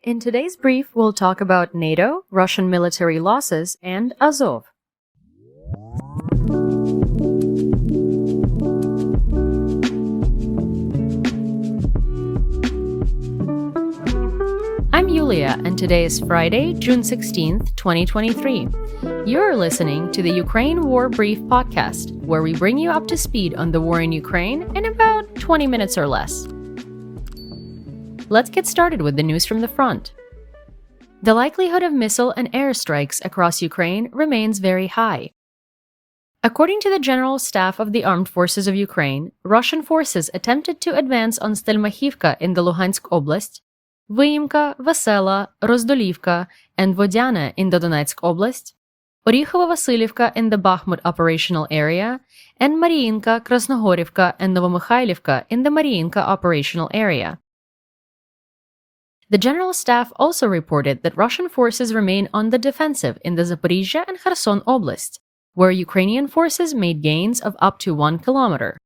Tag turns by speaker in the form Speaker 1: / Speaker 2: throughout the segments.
Speaker 1: In today's brief, we'll talk about NATO, Russian military losses, and Azov. I'm Yewleea, and today is Friday, June 16th, 2023. You're listening to the Ukraine War Brief podcast, where we bring you up to speed on the war in Ukraine in about 20 minutes or less. Let's get started with the news from the front. The likelihood of missile and airstrikes across Ukraine remains very high. According to the General Staff of the Armed Forces of Ukraine, Russian forces attempted to advance on Stelmachivka in the Luhansk Oblast, Vyimka, Vesela, Rozdolivka, and Vodyane in the Donetsk Oblast, Orikhovo-Vasilivka in the Bakhmut operational area, and Mariinka, Krasnohorivka, and Novomykhailivka in the Mariinka operational area. The General Staff also reported that Russian forces remain on the defensive in the Zaporizhzhia and Kherson Oblast, where Ukrainian forces made gains of up to 1 kilometer.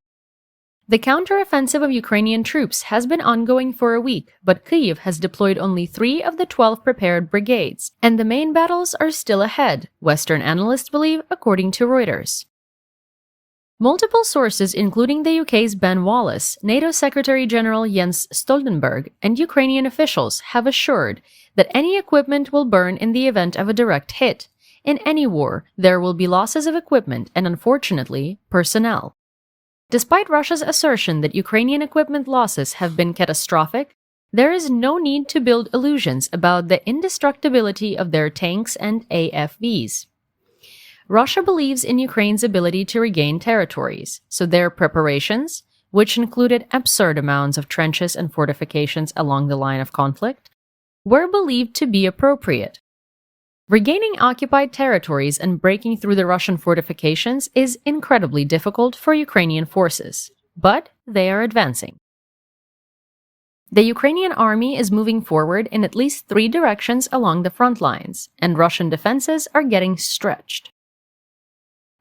Speaker 1: The counteroffensive of Ukrainian troops has been ongoing for a week, but Kyiv has deployed only 3 of the 12 prepared brigades, and the main battles are still ahead, Western analysts believe, according to Reuters. Multiple sources, including the UK's Ben Wallace, NATO Secretary-General Jens Stoltenberg, and Ukrainian officials have assured that any equipment will burn in the event of a direct hit. In any war, there will be losses of equipment and, unfortunately, personnel. Despite Russia's assertion that Ukrainian equipment losses have been catastrophic, there is no need to build illusions about the indestructibility of their tanks and AFVs. Russia believes in Ukraine's ability to regain territories, so their preparations, which included absurd amounts of trenches and fortifications along the line of conflict, were believed to be appropriate. Regaining occupied territories and breaking through the Russian fortifications is incredibly difficult for Ukrainian forces, but they are advancing. The Ukrainian army is moving forward in at least 3 directions along the front lines, and Russian defenses are getting stretched.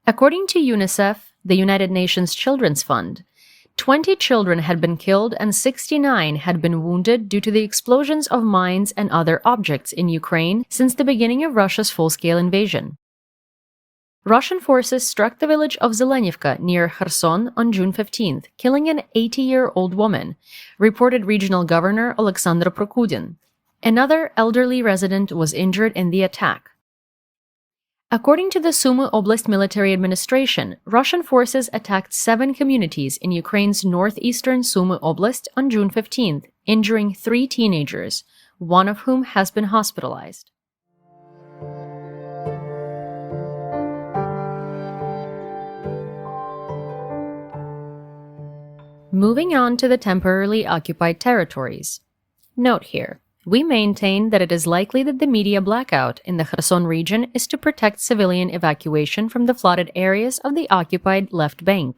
Speaker 1: According to UNICEF, the United Nations Children's Fund, 20 children had been killed and 69 had been wounded due to the explosions of mines and other objects in Ukraine since the beginning of Russia's full-scale invasion. Russian forces struck the village of Zelenivka near Kherson on June 15th, killing an 80-year-old woman, reported Regional Governor Alexander Prokudin. Another elderly resident was injured in the attack. According to the Sumy Oblast Military Administration, Russian forces attacked 7 communities in Ukraine's northeastern Sumy Oblast on June 15th, injuring 3 teenagers, one of whom has been hospitalized. Moving on to the temporarily occupied territories. Note here, we maintain that it is likely that the media blackout in the Kherson region is to protect civilian evacuation from the flooded areas of the occupied left bank.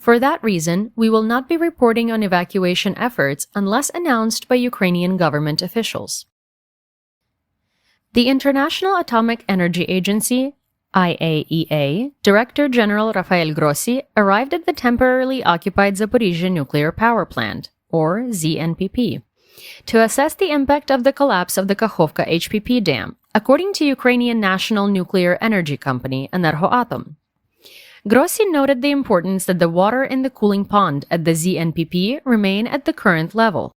Speaker 1: For that reason, we will not be reporting on evacuation efforts unless announced by Ukrainian government officials. The International Atomic Energy Agency, IAEA, Director General Rafael Grossi arrived at the temporarily occupied Zaporizhzhia nuclear power plant, or ZNPP, to assess the impact of the collapse of the Kakhovka HPP dam, according to Ukrainian national nuclear energy company Energoatom. Grossi noted the importance that the water in the cooling pond at the ZNPP remain at the current level.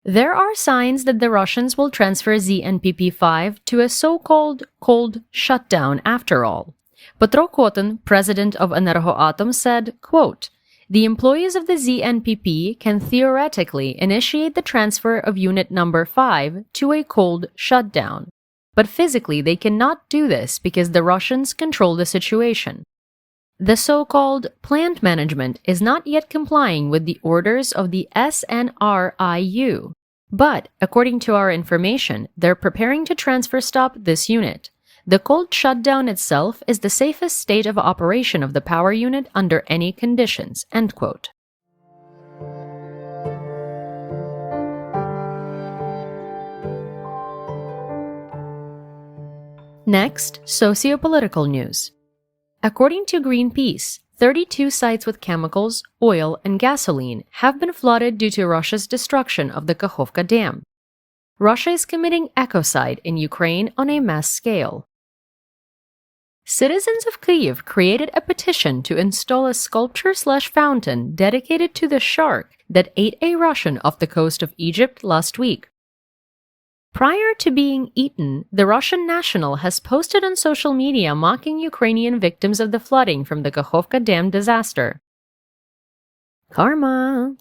Speaker 1: There are signs that the Russians will transfer ZNPP-5 to a so-called cold shutdown after all. Petro Kotin, president of Energoatom, said, quote, "The employees of the ZNPP can theoretically initiate the transfer of unit number 5 to a cold shutdown, but physically they cannot do this because the Russians control the situation. The so-called plant management is not yet complying with the orders of the SNRIU, but, according to our information, they're preparing to stop this unit. The cold shutdown itself is the safest state of operation of the power unit under any conditions." End quote. Next, sociopolitical news. According to Greenpeace, 32 sites with chemicals, oil, and gasoline have been flooded due to Russia's destruction of the Kakhovka Dam. Russia is committing ecocide in Ukraine on a mass scale. Citizens of Kyiv created a petition to install a sculpture/fountain dedicated to the shark that ate a Russian off the coast of Egypt last week. Prior to being eaten, the Russian national has posted on social media mocking Ukrainian victims of the flooding from the Kakhovka Dam disaster. Karma!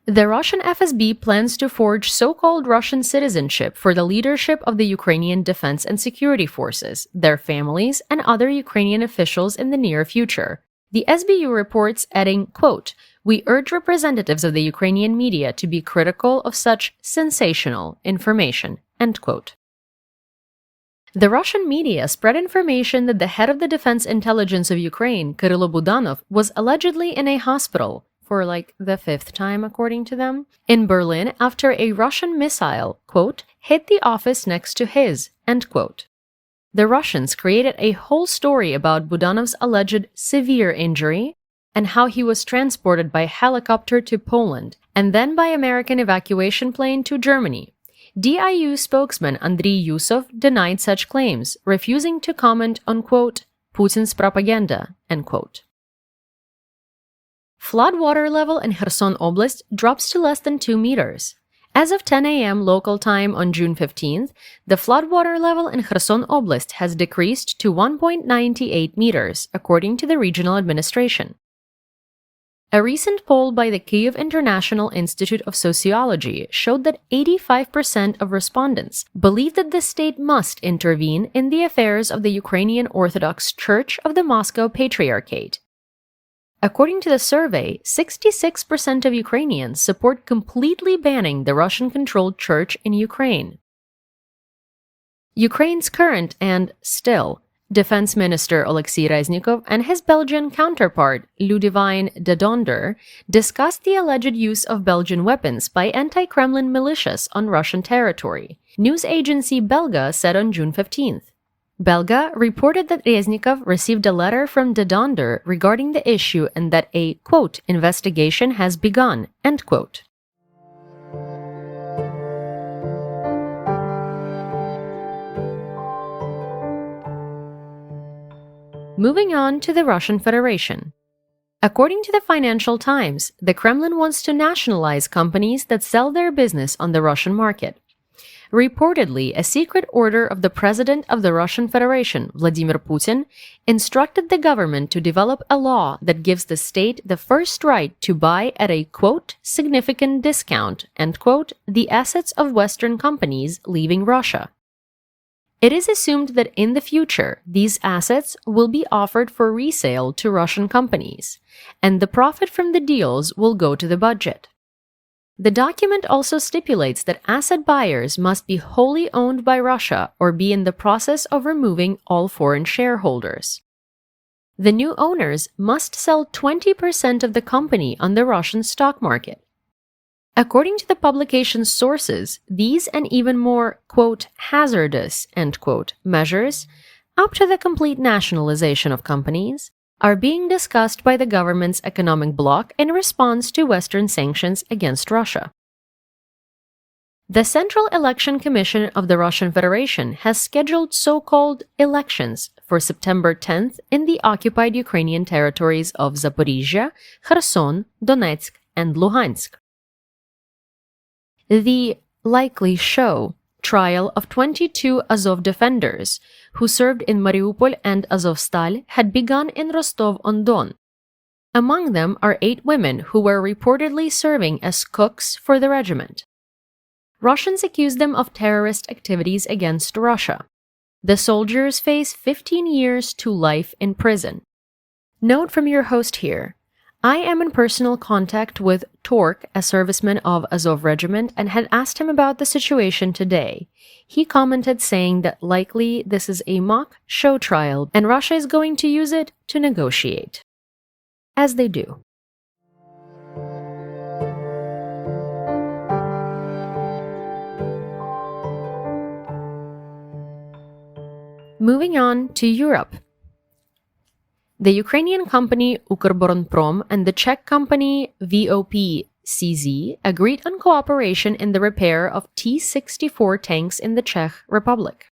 Speaker 1: The Russian FSB plans to forge so-called Russian citizenship for the leadership of the Ukrainian Defense and Security Forces, their families, and other Ukrainian officials in the near future. The SBU reports, adding, quote, "We urge representatives of the Ukrainian media to be critical of such sensational information," end quote. The Russian media spread information that the head of the Defense Intelligence of Ukraine, Kyrylo Budanov, was allegedly in a hospital, for like the fifth time according to them, in Berlin after a Russian missile, quote, "hit the office next to his," end quote. The Russians created a whole story about Budanov's alleged severe injury and how he was transported by helicopter to Poland and then by American evacuation plane to Germany. DIU spokesman Andriy Yusov denied such claims, refusing to comment on, quote, "Putin's propaganda," end quote. Flood water level in Kherson Oblast drops to less than 2 meters. As of 10 a.m. local time on June 15th, the floodwater level in Kherson Oblast has decreased to 1.98 meters, according to the regional administration. A recent poll by the Kyiv International Institute of Sociology showed that 85% of respondents believe that the state must intervene in the affairs of the Ukrainian Orthodox Church of the Moscow Patriarchate. According to the survey, 66% of Ukrainians support completely banning the Russian-controlled church in Ukraine. Ukraine's current and, still, Defense Minister Oleksiy Reznikov and his Belgian counterpart, Ludivine de Donder, discussed the alleged use of Belgian weapons by anti-Kremlin militias on Russian territory, news agency Belga said on June 15th. Belga reported that Reznikov received a letter from de Donder regarding the issue and that a, quote, "investigation has begun," end quote. Moving on to the Russian Federation. According to the Financial Times, the Kremlin wants to nationalize companies that sell their business on the Russian market. Reportedly, a secret order of the President of the Russian Federation, Vladimir Putin, instructed the government to develop a law that gives the state the first right to buy at a, quote, "significant discount," end quote, the assets of Western companies leaving Russia. It is assumed that in the future, these assets will be offered for resale to Russian companies, and the profit from the deals will go to the budget. The document also stipulates that asset buyers must be wholly owned by Russia or be in the process of removing all foreign shareholders. The new owners must sell 20% of the company on the Russian stock market. According to the publication's sources, these and even more, quote, "hazardous," end quote, measures, up to the complete nationalization of companies, are being discussed by the government's economic bloc in response to Western sanctions against Russia. The Central Election Commission of the Russian Federation has scheduled so-called elections for September 10th in the occupied Ukrainian territories of Zaporizhia, Kherson, Donetsk, and Luhansk. The likely show trial of 22 Azov defenders who served in Mariupol and Azovstal had begun in Rostov-on-Don. Among them are 8 women who were reportedly serving as cooks for the regiment. Russians accuse them of terrorist activities against Russia. The soldiers face 15 years to life in prison. Note from your host here: I am in personal contact with Tork, a serviceman of Azov Regiment, and had asked him about the situation today. He commented saying that likely this is a mock show trial and Russia is going to use it to negotiate. As they do. Moving on to Europe. The Ukrainian company Ukrbоронпром and the Czech company VOP CZ, agreed on cooperation in the repair of T-64 tanks in the Czech Republic.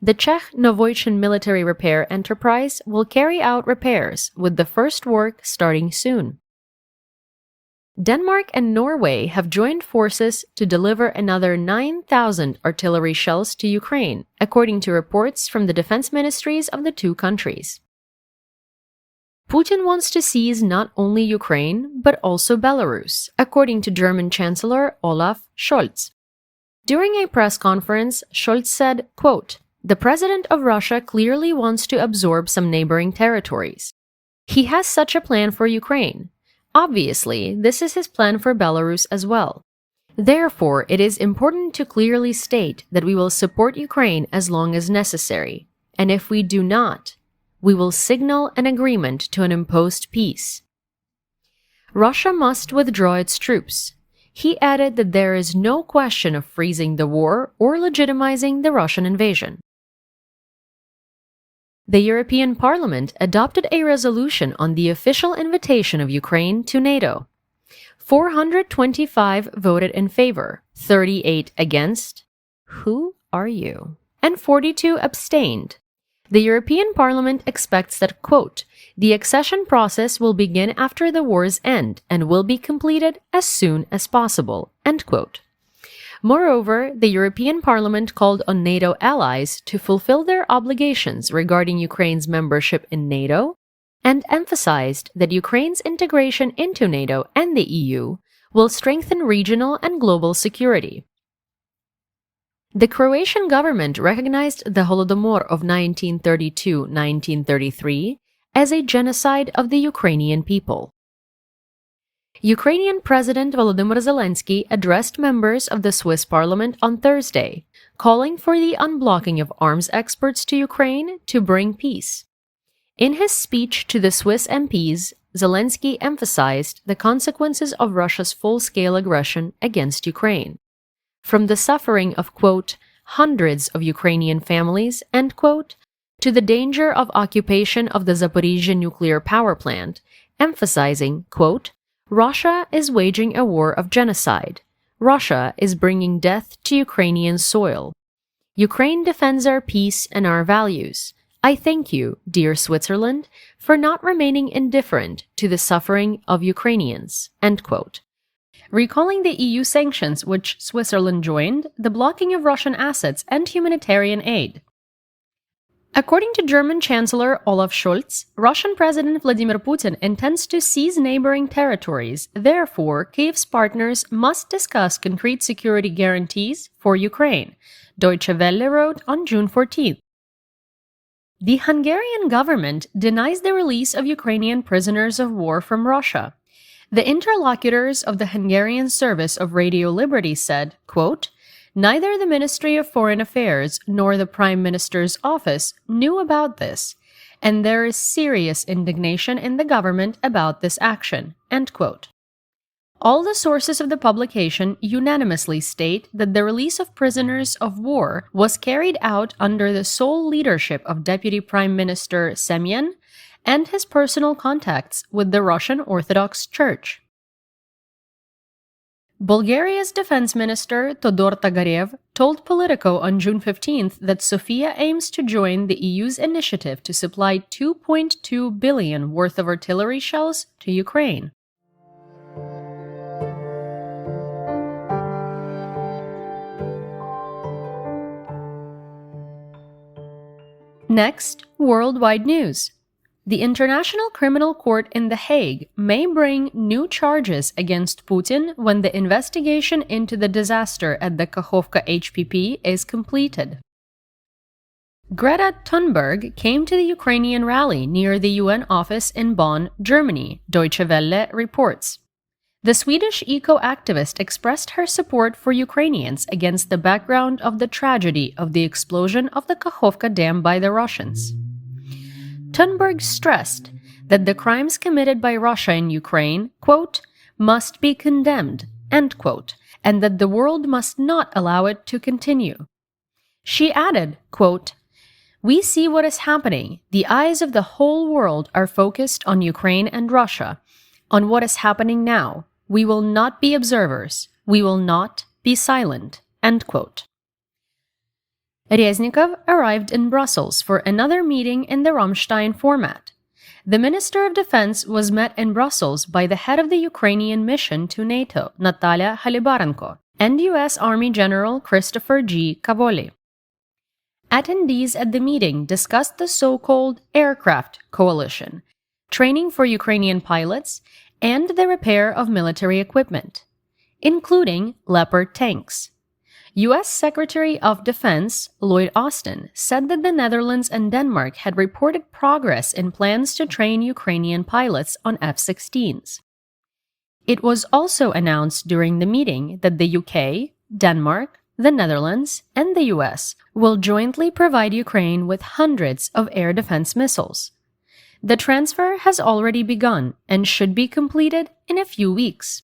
Speaker 1: The Czech Novojčin military repair enterprise will carry out repairs, with the first work starting soon. Denmark and Norway have joined forces to deliver another 9,000 artillery shells to Ukraine, according to reports from the defense ministries of the two countries. Putin wants to seize not only Ukraine, but also Belarus, according to German Chancellor Olaf Scholz. During a press conference, Scholz said, quote, "The president of Russia clearly wants to absorb some neighboring territories. He has such a plan for Ukraine. Obviously, this is his plan for Belarus as well. Therefore, it is important to clearly state that we will support Ukraine as long as necessary, and if we do not, we will signal an agreement to an imposed peace. Russia must withdraw its troops." He added that there is no question of freezing the war or legitimizing the Russian invasion. The European Parliament adopted a resolution on the official invitation of Ukraine to NATO. 425 voted in favor, 38 against, who are you? And 42 abstained. The European Parliament expects that, quote, "the accession process will begin after the war's end and will be completed as soon as possible," end quote. Moreover, the European Parliament called on NATO allies to fulfill their obligations regarding Ukraine's membership in NATO and emphasized that Ukraine's integration into NATO and the EU will strengthen regional and global security. The Croatian government recognized the Holodomor of 1932-1933 as a genocide of the Ukrainian people. Ukrainian President Volodymyr Zelensky addressed members of the Swiss parliament on Thursday, calling for the unblocking of arms exports to Ukraine to bring peace. In his speech to the Swiss MPs, Zelensky emphasized the consequences of Russia's full-scale aggression against Ukraine. From the suffering of, quote, "hundreds of Ukrainian families," end quote, to the danger of occupation of the Zaporizhzhia nuclear power plant, emphasizing, quote, "Russia is waging a war of genocide. Russia is bringing death to Ukrainian soil. Ukraine defends our peace and our values. I thank you, dear Switzerland, for not remaining indifferent to the suffering of Ukrainians," end quote. Recalling the EU sanctions which Switzerland joined, the blocking of Russian assets and humanitarian aid. According to German Chancellor Olaf Scholz, Russian President Vladimir Putin intends to seize neighboring territories. Therefore, Kyiv's partners must discuss concrete security guarantees for Ukraine, Deutsche Welle wrote on June 14th. The Hungarian government denies the release of Ukrainian prisoners of war from Russia. The interlocutors of the Hungarian Service of Radio Liberty said, quote, "Neither the Ministry of Foreign Affairs nor the Prime Minister's office knew about this, and there is serious indignation in the government about this action," end quote. All the sources of the publication unanimously state that the release of prisoners of war was carried out under the sole leadership of Deputy Prime Minister Semyon and his personal contacts with the Russian Orthodox Church. Bulgaria's defense minister Todor Tagarev told Politico on June 15th that Sofia aims to join the EU's initiative to supply $2.2 billion worth of artillery shells to Ukraine. Next, worldwide news. The International Criminal Court in The Hague may bring new charges against Putin when the investigation into the disaster at the Kakhovka HPP is completed. Greta Thunberg came to the Ukrainian rally near the UN office in Bonn, Germany, Deutsche Welle reports. The Swedish eco-activist expressed her support for Ukrainians against the background of the tragedy of the explosion of the Kakhovka Dam by the Russians. Thunberg stressed that the crimes committed by Russia in Ukraine, quote, "must be condemned," end quote, and that the world must not allow it to continue. She added, quote, "We see what is happening. The eyes of the whole world are focused on Ukraine and Russia, on what is happening now. We will not be observers. We will not be silent. End quote. Reznikov arrived in Brussels for another meeting in the Rammstein format. The Minister of Defense was met in Brussels by the head of the Ukrainian mission to NATO, Natalia Halibarenko, and U.S. Army General Christopher G. Cavoli. Attendees at the meeting discussed the so-called aircraft coalition, training for Ukrainian pilots, and the repair of military equipment, including Leopard tanks. U.S. Secretary of Defense Lloyd Austin said that the Netherlands and Denmark had reported progress in plans to train Ukrainian pilots on F-16s. It was also announced during the meeting that the UK, Denmark, the Netherlands, and the US will jointly provide Ukraine with hundreds of air defense missiles. The transfer has already begun and should be completed in a few weeks.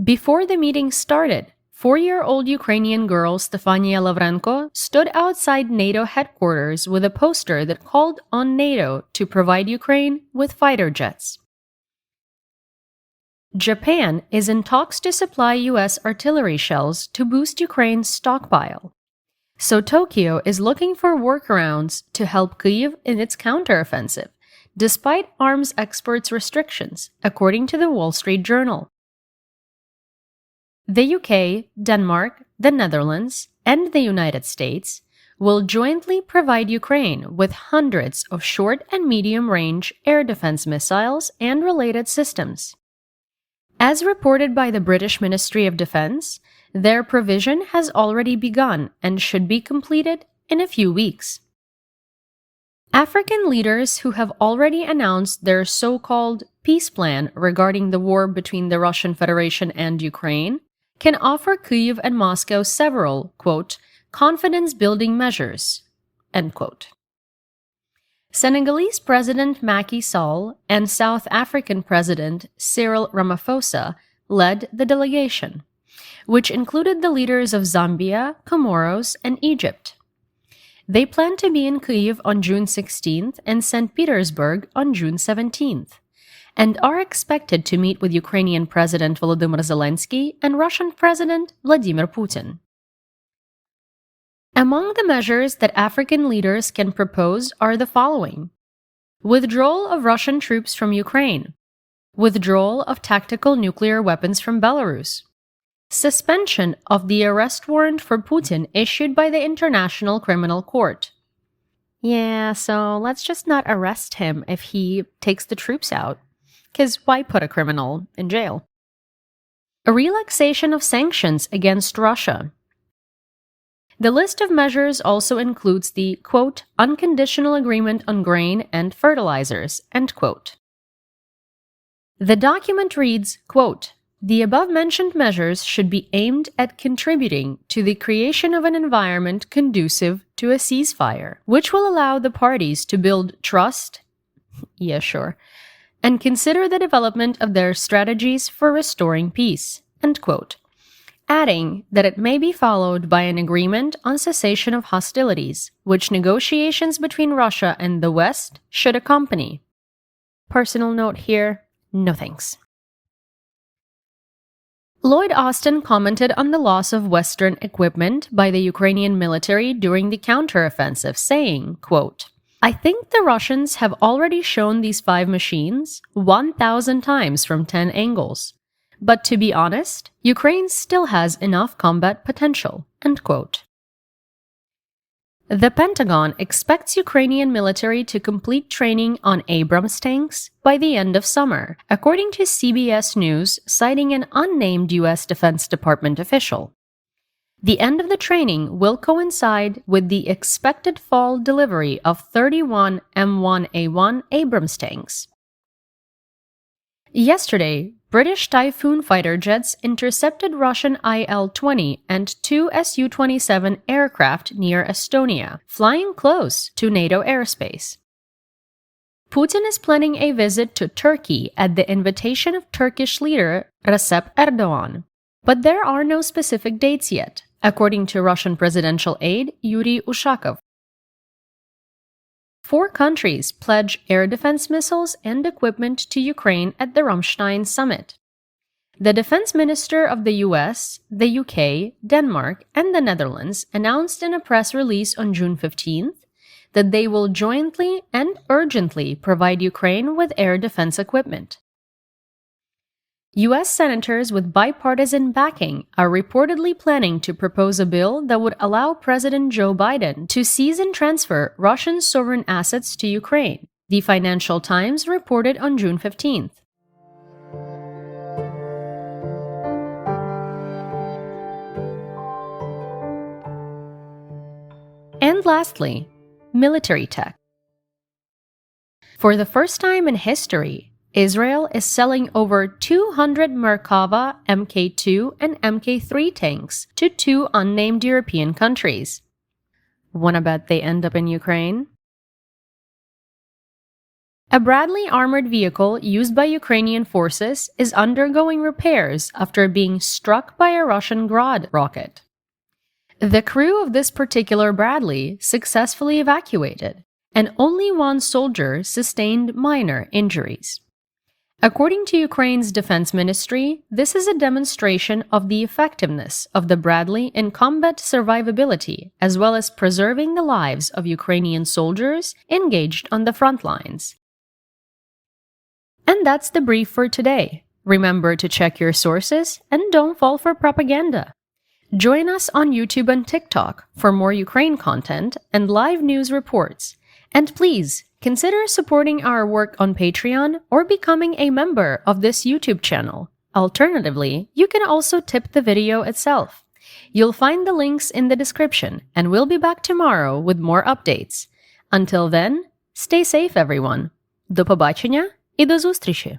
Speaker 1: Before the meeting started, 4-year-old Ukrainian girl Stefania Lavrenko stood outside NATO headquarters with a poster that called on NATO to provide Ukraine with fighter jets. Japan is in talks to supply U.S. artillery shells to boost Ukraine's stockpile. So Tokyo is looking for workarounds to help Kyiv in its counteroffensive, despite arms exports restrictions, according to the Wall Street Journal. The UK, Denmark, the Netherlands, and the United States will jointly provide Ukraine with hundreds of short and medium-range air defense missiles and related systems. As reported by the British Ministry of Defense, their provision has already begun and should be completed in a few weeks. African leaders who have already announced their so-called peace plan regarding the war between the Russian Federation and Ukraine can offer Kyiv and Moscow several, quote, confidence-building measures, end quote. Senegalese President Macky Sall and South African President Cyril Ramaphosa led the delegation, which included the leaders of Zambia, Comoros, and Egypt. They plan to be in Kyiv on June 16th and St. Petersburg on June 17th. And are expected to meet with Ukrainian President Volodymyr Zelensky and Russian President Vladimir Putin. Among the measures that African leaders can propose are the following: withdrawal of Russian troops from Ukraine, withdrawal of tactical nuclear weapons from Belarus, suspension of the arrest warrant for Putin issued by the International Criminal Court. Yeah, so let's just not arrest him if he takes the troops out. Because why put a criminal in jail? A relaxation of sanctions against Russia. The list of measures also includes the, quote, unconditional agreement on grain and fertilizers, end quote. The document reads, quote, the above-mentioned measures should be aimed at contributing to the creation of an environment conducive to a ceasefire, which will allow the parties to build trust, yeah, sure, and consider the development of their strategies for restoring peace, end quote, adding that it may be followed by an agreement on cessation of hostilities, which negotiations between Russia and the West should accompany. Personal note here, no thanks. Lloyd Austin commented on the loss of Western equipment by the Ukrainian military during the counteroffensive, saying, quote, I think the Russians have already shown these 5 machines 1,000 times from 10 angles. But to be honest, Ukraine still has enough combat potential, end quote. The Pentagon expects Ukrainian military to complete training on Abrams tanks by the end of summer, according to CBS News, citing an unnamed U.S. Defense Department official. The end of the training will coincide with the expected fall delivery of 31 M1A1 Abrams tanks. Yesterday, British Typhoon fighter jets intercepted Russian Il-20 and 2 Su-27 aircraft near Estonia, flying close to NATO airspace. Putin is planning a visit to Turkey at the invitation of Turkish leader Recep Erdogan, but there are no specific dates yet, according to Russian presidential aide Yuri Ushakov. 4 countries pledge air defense missiles and equipment to Ukraine at the Rammstein summit. The defense minister of the US, the UK, Denmark, and the Netherlands announced in a press release on June 15th that they will jointly and urgently provide Ukraine with air defense equipment. US senators with bipartisan backing are reportedly planning to propose a bill that would allow President Joe Biden to seize and transfer Russian sovereign assets to Ukraine, the Financial Times reported on June 15th. And lastly, military tech. For the first time in history, Israel is selling over 200 Merkava Mk2 and Mk3 tanks to two unnamed European countries. Wanna bet they end up in Ukraine? A Bradley armored vehicle used by Ukrainian forces is undergoing repairs after being struck by a Russian Grad rocket. The crew of this particular Bradley successfully evacuated, and only one soldier sustained minor injuries. According to Ukraine's defense ministry, this is a demonstration of the effectiveness of the Bradley in combat survivability, as well as preserving the lives of Ukrainian soldiers engaged on the front lines. And that's the brief for today. Remember to check your sources and don't fall for propaganda. Join us on YouTube and TikTok for more Ukraine content and live news reports. And please, consider supporting our work on Patreon or becoming a member of this YouTube channel. Alternatively, you can also tip the video itself. You'll find the links in the description, and we'll be back tomorrow with more updates. Until then, stay safe, everyone. До побачення і до зустрічі!